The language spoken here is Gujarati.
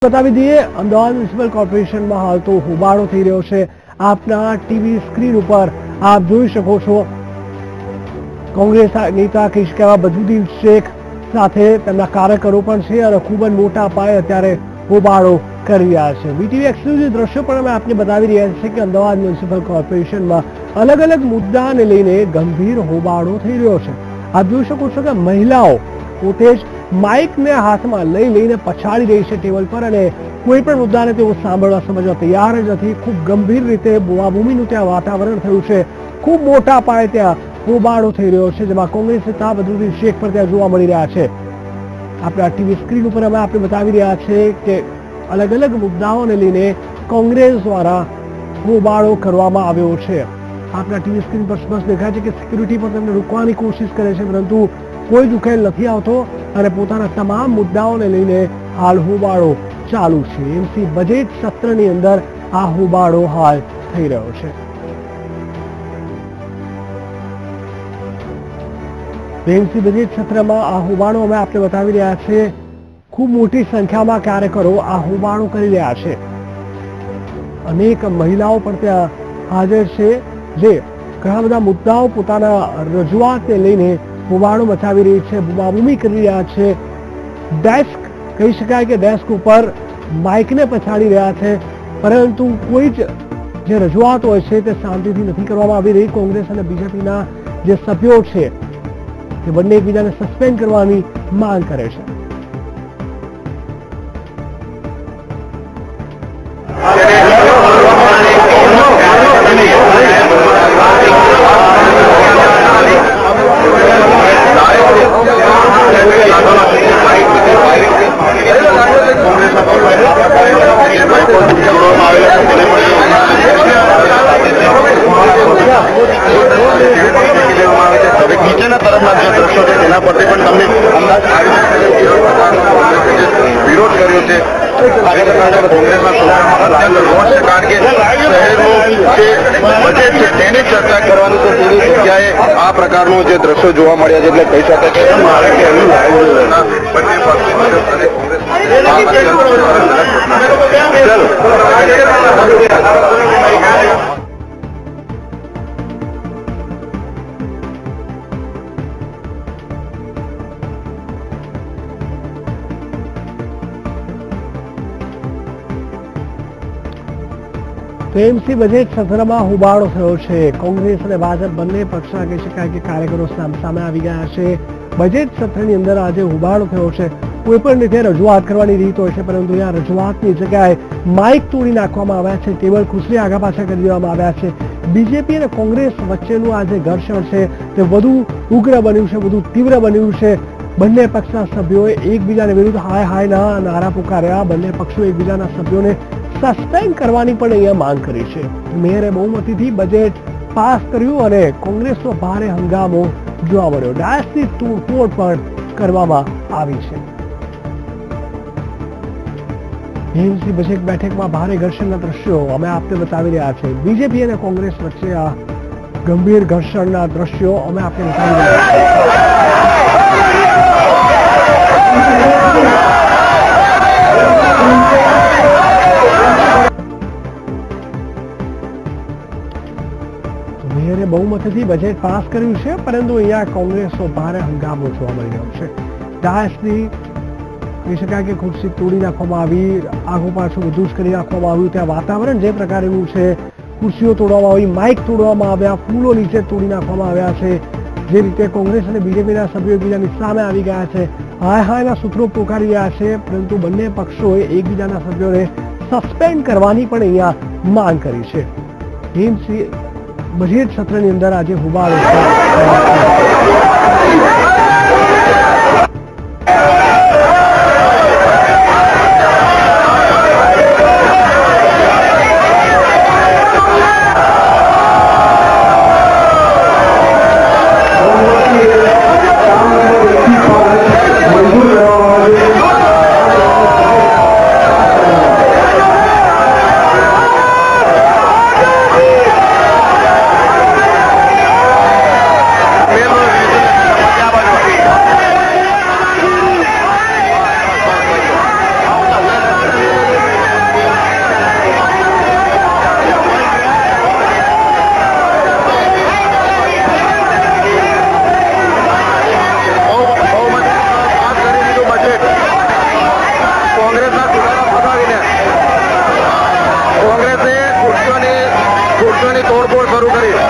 बतावी दिए अमदावाद म्युनिसिपल कोर्पोरेशन में हाल तो होबाळो थई रह्यो छे। आपना टीवी स्क्रीन पर आप જોઈ શકો છો કોંગ્રેસ નેતા કહીશ કે બદરુદ્દીન શેખ સાથે તેમના કાર્યકરો પણ છે અને ખૂબ જ મોટા પાયે અત્યારે હોબાળો કરી રહ્યા છે। વીટીવી એક્સક્લુઝિવ દ્રશ્યો પણ અમે આપને બતાવી રહ્યા છીએ કે અમદાવાદ મ્યુનિસિપલ કોર્પોરેશનમાં અલગ અલગ મુદ્દાને લઈને ગંભીર હોબાળો થઈ રહ્યો છે। આપ જોઈ શકો છો કે મહિલાઓ પોતે જ માઇકને હાથમાં લઈને પછાડી રહી છે ટેબલ પર અને કોઈ પણ મુદ્દાને તેઓ સાંભળવા સમજવા તૈયાર જ નથી। ખૂબ ગંભીર રીતે બૂમાબૂમીનું ત્યાં વાતાવરણ થયું છે। ખૂબ મોટા પાયે ત્યાં હોબાળો થઈ રહ્યો છે જેમાં કોંગ્રેસ નેતા બદરુદ્દીન શેખ પર ત્યાં જોવા મળી રહ્યા છે। આપણા ટીવી સ્ક્રીન ઉપર અમે આપને બતાવી રહ્યા છે કે અલગ અલગ મુદ્દાઓને લઈને કોંગ્રેસ દ્વારા હોબાળો કરવામાં આવ્યો છે। આપણા ટીવી સ્ક્રીન પર સ્પષ્ટ દેખાય છે કે સિક્યુરિટી પર તેમને રોકવાની કોશિશ કરે છે પરંતુ કોઈ જ ઉકેલ નથી આવતો અને પોતાના તમામ મુદ્દાઓને લઈને હાલ હોબાળો ચાલુ છે। એમસી બજેટ સત્રની અંદર આ હોબાળો હાલ થઈ રહ્યો છે। એમસી બજેટ સત્રમાં આ હોબાળો અમે આપને બતાવી રહ્યા છે। ખૂબ મોટી સંખ્યામાં કાર્યકરો આ હોબાળો કરી રહ્યા છે। અનેક મહિલાઓ પણ ત્યાં હાજર છે જે ઘણા બધા મુદ્દાઓ પોતાના રજૂઆતને લઈને હોબાળો મચાવી રહી છે, બૂમાબૂમી કરી રહ્યા છે। ડેસ્ક કહી શકાય કે ડેસ્ક ઉપર માઇકને પછાડી રહ્યા છે પરંતુ કોઈ જ જે રજૂઆત હોય છે તે શાંતિથી નથી કરવામાં આવી રહી। કોંગ્રેસ અને બીજેપીના જે સભ્યો છે તે બંને એકબીજાને સસ્પેન્ડ કરવાની માંગ કરે છે। નીચેના તરફના જે દ્રશ્યો છે તેના પરથી પણ તમને અંદાજ આવી શકે છે વિરોધ કર્યો છે કોંગ્રેસના અત્યંત રોષ છે કારણ કે શહેરનું જે બજેટ છે તેની ચર્ચા કરવાની તો તેની જગ્યાએ આ પ્રકારનું જે દ્રશ્યો જોવા મળ્યા છે એટલે કહી શકાય કે બંને પક્ષો તો એમસી બજેટ સત્રમાં હોબાળો થયો છે। કોંગ્રેસ અને ભાજપ બંને પક્ષના કહી શકાય કે કાર્યકરો સામે આવી ગયા છે। બજેટ સત્રની અંદર આજે હોબાળો થયો છે। કોઈ પણ રીતે રજૂઆત કરવાની રીત હોય છે પરંતુ અહીંયા રજૂઆતની જગ્યાએ માઇક તોડી નાખવામાં આવ્યા છે, ટેબલ ખુરશી આગા પાછા કરી દેવામાં આવ્યા છે। બીજેપી અને કોંગ્રેસ વચ્ચેનું આ જે ઘર્ષણ છે તે વધુ ઉગ્ર બન્યું છે, વધુ તીવ્ર બન્યું છે। બંને પક્ષના સભ્યોએ એકબીજાને વિરુદ્ધ હાય હાયના નારા પુકાર્યા। બંને પક્ષો એકબીજાના સભ્યોને સસ્પેન્ડ કરવાની પણ અહીંયા માંગ કરી છે। મેયરે બહુમતીથી બજેટ પાસ કર્યું અને કોંગ્રેસનો ભારે હંગામો જોવા મળ્યો। ડાયસની તોડફોડ પણ કરવામાં આવી છે। એમસી બજેટ બેઠકમાં ભારે ઘર્ષણના દ્રશ્યો અમે આપને બતાવી રહ્યા છે। બીજેપી અને કોંગ્રેસ વચ્ચે આ ગંભીર ઘર્ષણના દ્રશ્યો અમે આપને બતાવી રહ્યા છીએ। મેયરે બહુમતીથી બજેટ પાસ કર્યું છે પરંતુ અહીંયા કોંગ્રેસનો ભારે હંગામો જોવા મળી રહ્યો છે। ડાયસની કહી શકાય કે ખુરશી તોડી નાખવામાં આવી, આગુ પાછું બધું જ કરી નાખવામાં આવ્યું। ત્યાં વાતાવરણ જે પ્રકારેનું છે, ખુરશીઓ તોડવામાં આવી, માઇક તોડવામાં આવ્યા, ફૂલો નીચે તોડી નાખવામાં આવ્યા છે। જે રીતે કોંગ્રેસ અને બીજેપીના સભ્યો એકબીજાની સામે આવી ગયા છે, હાય હાયના સૂત્રો પોકારી રહ્યા છે પરંતુ બંને પક્ષોએ એકબીજાના સભ્યોને સસ્પેન્ડ કરવાની પણ અહીંયા માંગ કરી છે। એમસી બજેટ સત્રની અંદર આજે હોબાળો તત્વની તોડફોડ શરૂ કરી